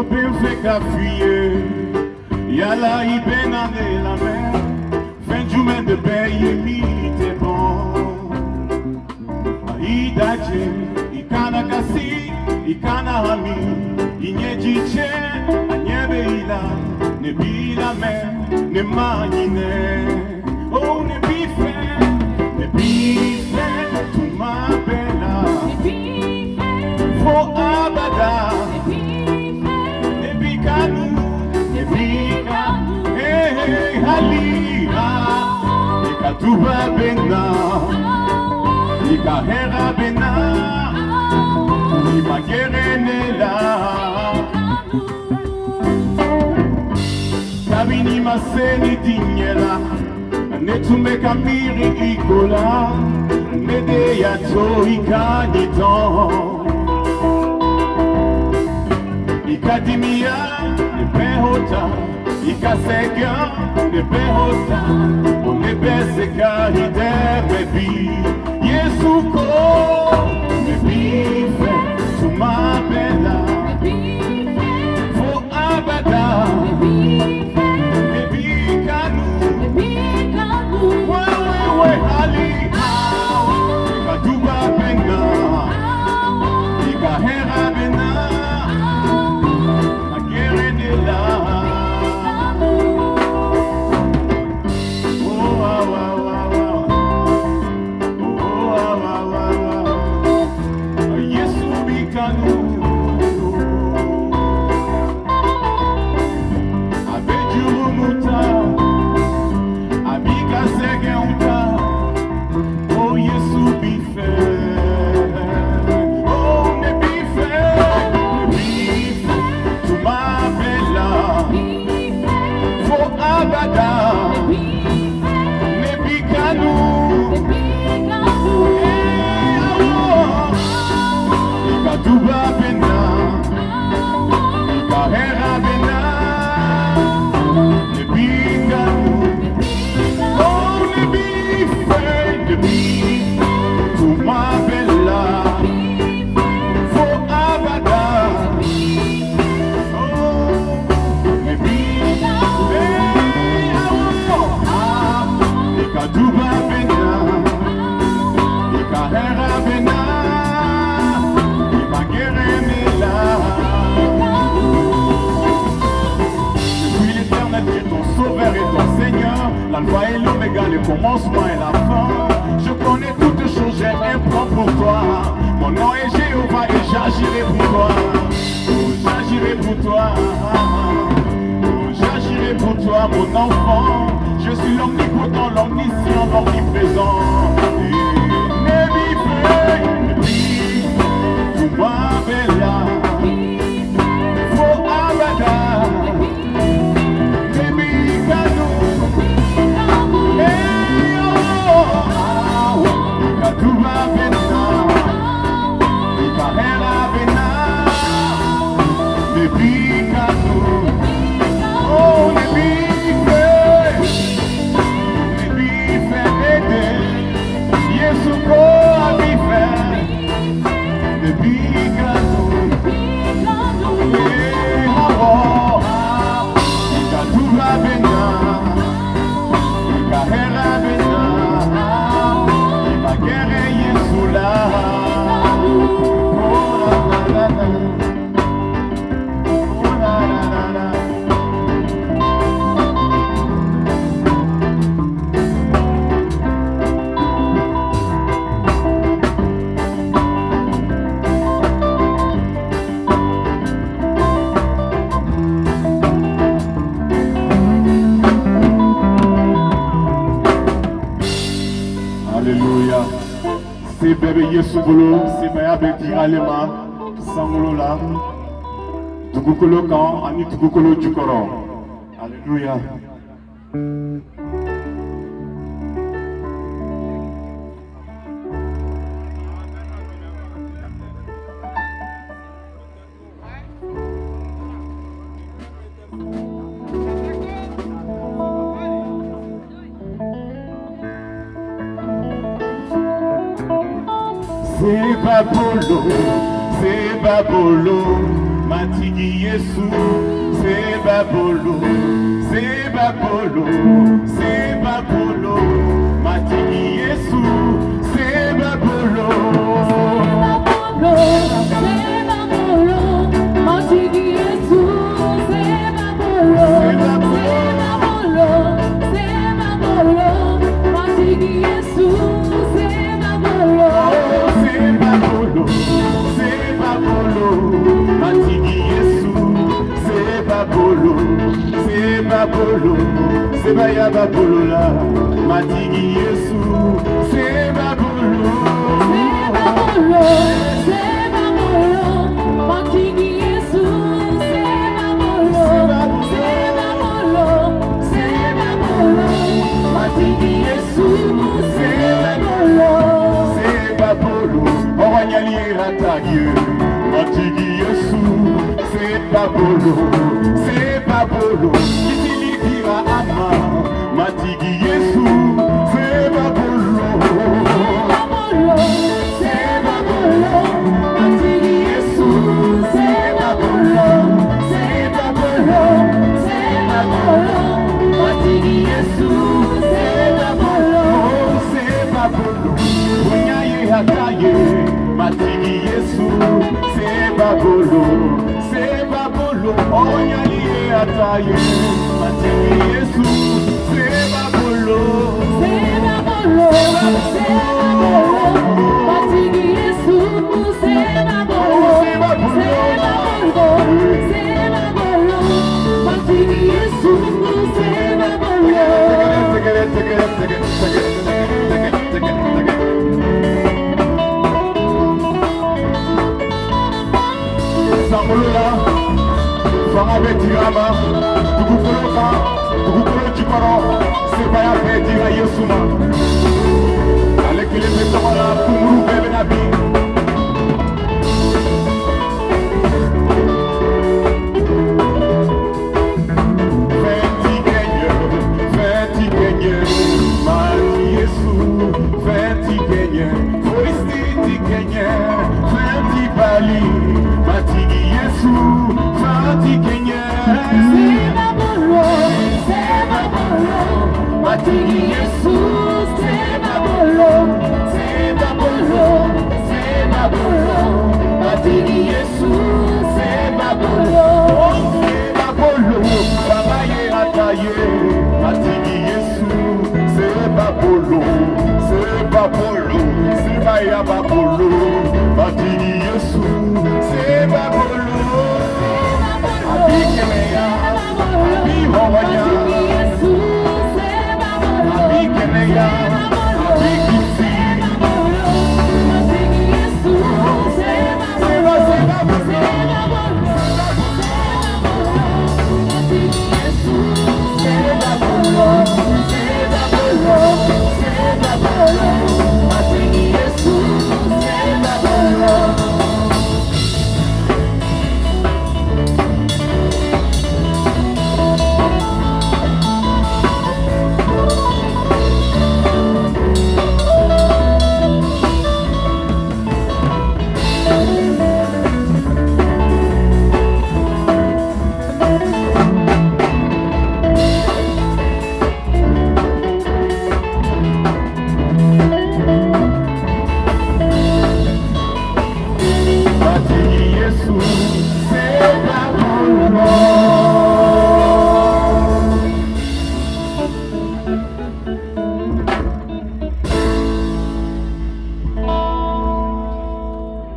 Perfect fuyé, yala ibenane la mer, fin du main de paye milite bon. Idaje, ikana kasi, ikana hami, inyejiche, anyebe ila, ne bi la mer, ne manine, oh ne bife, tu ma bella, fo abada. Hey, Halila, ikatuba bena, ikahera bena, imagerenela. Kabini maseni tinyela, netume kamiri ikola, nede yato ikaniton. Ikadimia, nepehota. Ikasega, nepehota, onebeseka hiderebi. Yesuko, nebife, tuma bella, fo abada, nebikanu, we hali, ikaduba bena, ikahera bena, agerenela. L'alpha et l'oméga, le commencement et la fin. Je connais toutes choses, j'ai un plan pour toi. Mon nom est Jéhovah et j'agirai pour toi. Oh, j'agirai pour toi. Oh, j'agirai pour toi, mon enfant. Je suis l'omnipotent, l'omniscient, l'omniprésent. Tu m'appelles là. Faut abada. Bébé Yesubolo, c'est Maya Beti Alema, Sangolola, Tukukolo Kan, Ani Tukukolo Jukoro. Alléluia. c'est babolo, c'est babolo, matigi Yesu, c'est babolo, c'est babolo, c'est babolo, matigi Yesu, c'est babolo. C'est baya babolo la, matigi Yesu, c'est babolo. C'est babolo, c'est babolo, matigi Yesu, c'est babolo. C'est babolo, c'est babolo, matigi Yesu, c'est babolo. C'est babolo, on va y aller à ta gueule, matigi Yesu, c'est babolo, c'est babolo. Matigi Yesu, c'est babolo, c'est babolo, matigi Yesu, c'est babolo, c'est babolo, c'est babolo, matigi Yesu, c'est babolo, c'est babolo, onyaye hataye, matigi Yesu, c'est babolo, onyaye hataye, matigi Yesu. C'est babolo, c'est babolo, matigi Yesu, c'est babolo, c'est babolo, c'est babolo, matigi Yesu, c'est babolo. Sangolola, fanga betirama, tukukoloka. Tukukolo chikoro, sebaya pedira Yesuma.